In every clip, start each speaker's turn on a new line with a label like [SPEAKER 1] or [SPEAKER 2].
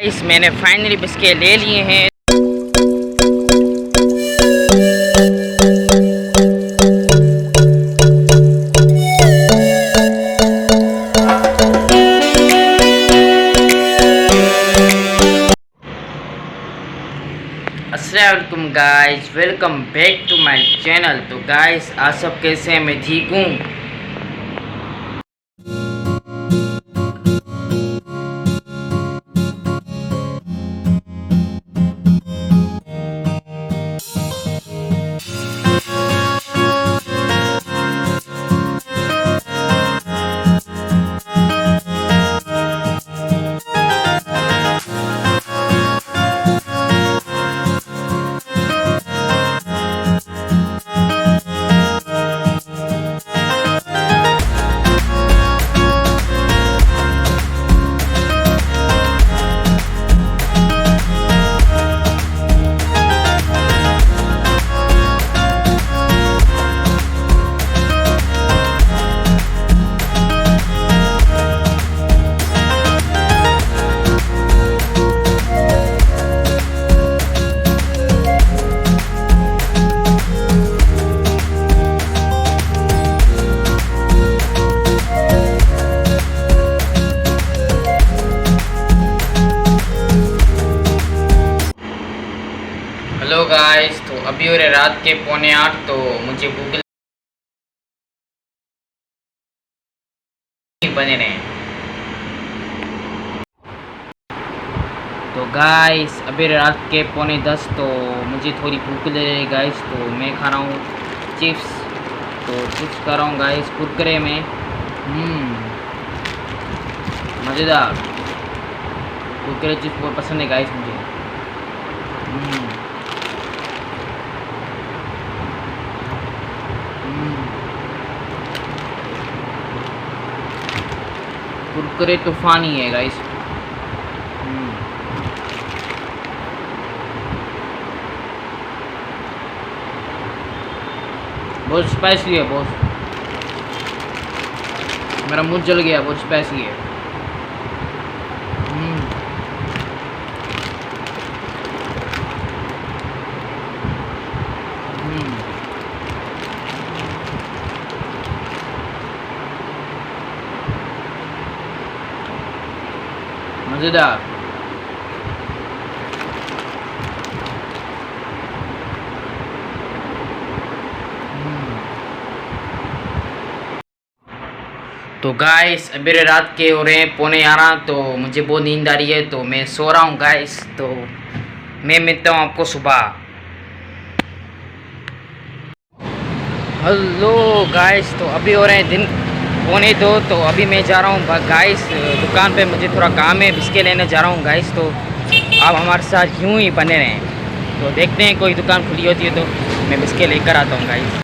[SPEAKER 1] Guys मैंने finally biscuit ले लिए हैं। अस्सलाम वालेकुम guys, welcome back to my channel. तो गाइस आज सब कैसे हैं? मैं ठीक हूँ। हेलो गाइस, तो अभी हो रहे रात के 7:45। तो मुझे गूगल बने रहे। तो गाइस अभी रात के 9:45। तो मुझे थोड़ी भूख लग रही है गाइस, तो मैं खा रहा हूँ चिप्स। तो चिप्स खा रहा हूँ गाइस कुरकुरे में। मज़ेदार कुरकुरे चिप्स बहुत पसंद है गाइस मुझे। कुरकुरे तूफानी है गाइस। बहुत स्पाइसी है, बहुत। मेरा मुंह जल गया, बहुत स्पाइसी है। मज़ेदार। तो गाइस अभी रात के हो रहे हैं 11:15। तो मुझे बहुत नींद आ रही है, तो मैं सो रहा हूँ गाइस। तो मैं मिलता हूँ आपको सुबह। हेलो गाइस, तो अभी हो रहे हैं दिन 1:45। तो अभी मैं जा रहा हूँ गाइस दुकान पे, मुझे थोड़ा काम है, बिस्किट लेने जा रहा हूँ गाइस। तो आप हमारे साथ यूं ही बने रहें। तो देखते हैं कोई दुकान खुली होती है तो मैं बिस्किट लेकर आता हूँ गाइस।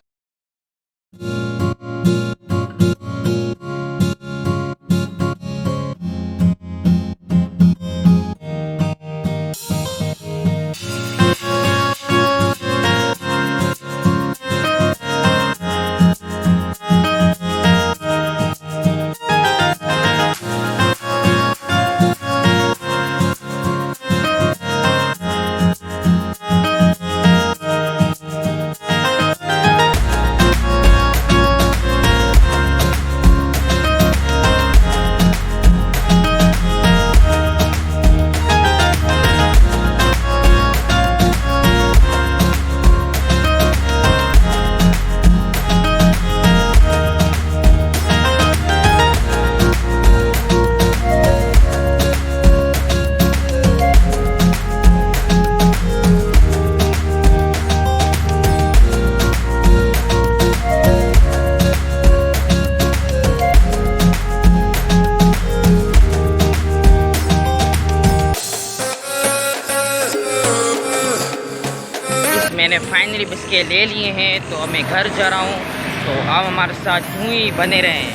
[SPEAKER 1] मैंने फाइनली बिस्किट ले लिए हैं, तो अब मैं घर जा रहा हूँ। तो आप हमारे साथ यूं ही बने रहें।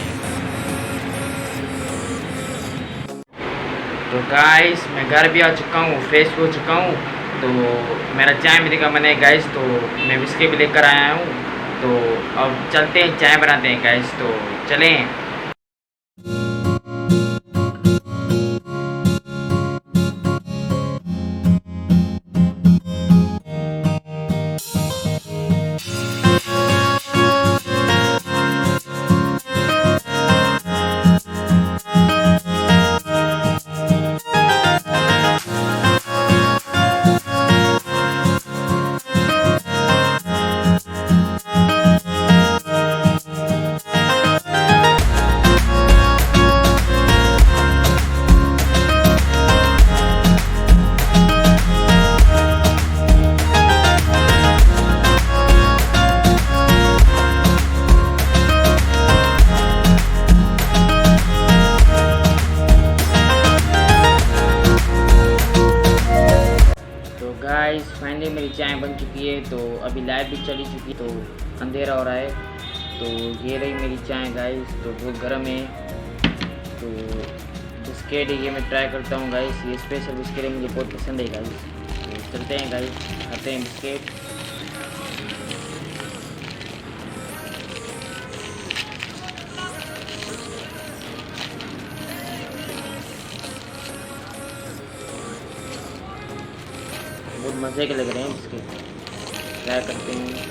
[SPEAKER 1] तो गाइस मैं घर भी आ चुका हूँ, फ्रेश हो चुका हूँ। तो मेरा चाय मेरे का मन है गाइस, तो मैं बिस्किट भी लेकर आया हूँ। तो अब चलते हैं, चाय बनाते हैं गाइस। तो चलें। गाइस फाइनली मेरी चाय बन चुकी है। तो अभी लाइट भी चली चुकी, तो अंधेरा हो रहा है। तो ये रही मेरी चाय गाइस, तो बहुत गर्म है। तो बिस्किट ये मैं ट्राई करता हूँ गाइस, ये स्पेशल बिस्किट है, मुझे बहुत पसंद है गाइस। तो चलते हैं गाइस, खाते हैं बिस्किट। बहुत मज़े के लग रहे हैं बिस्किट, ट्राई करते हैं।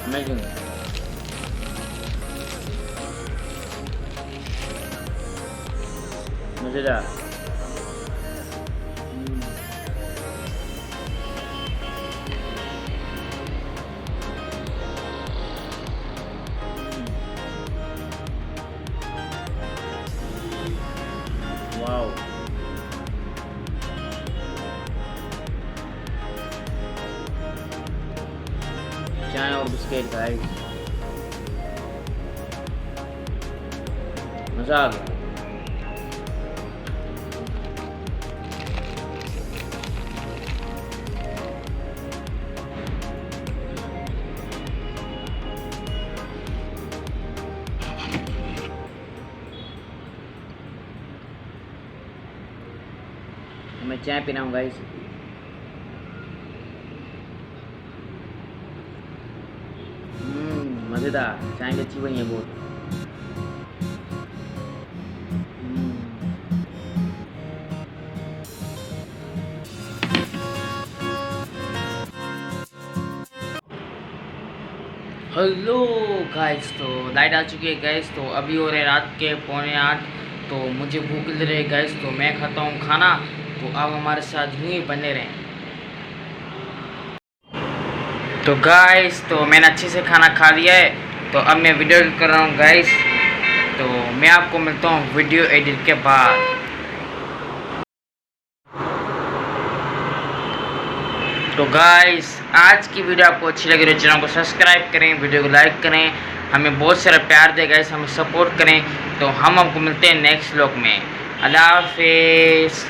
[SPEAKER 1] अमेजिंग, मज़ेदार। वाओ, चाय और बिस्किट गाइस, मज़ा आ गया। मैं चाय पीना हूँ गाइस। मज़ेदार, चाय भी अच्छी बनी है बहुत। हेलो गाइस, तो लाइट आ चुकी है गाइस। तो अभी हो रहे रात के 7:45। तो मुझे भूख लग रही है गाइस, तो मैं खाता हूँ खाना। तो आप हमारे साथ यूँ ही बने रहें। तो गाइस, तो मैंने अच्छे से खाना खा लिया है। तो अब मैं वीडियो एडिट कर रहा हूँ गाइस। तो मैं आपको मिलता हूँ वीडियो एडिट के बाद। तो गाइस, आज की वीडियो आपको अच्छी लगी तो चैनल को सब्सक्राइब करें, वीडियो को लाइक करें, हमें बहुत सारा प्यार दें गाइस, हमें सपोर्ट करें। तो हम आपको मिलते हैं नेक्स्ट व्लॉग में। अल्लाह हाफिज़।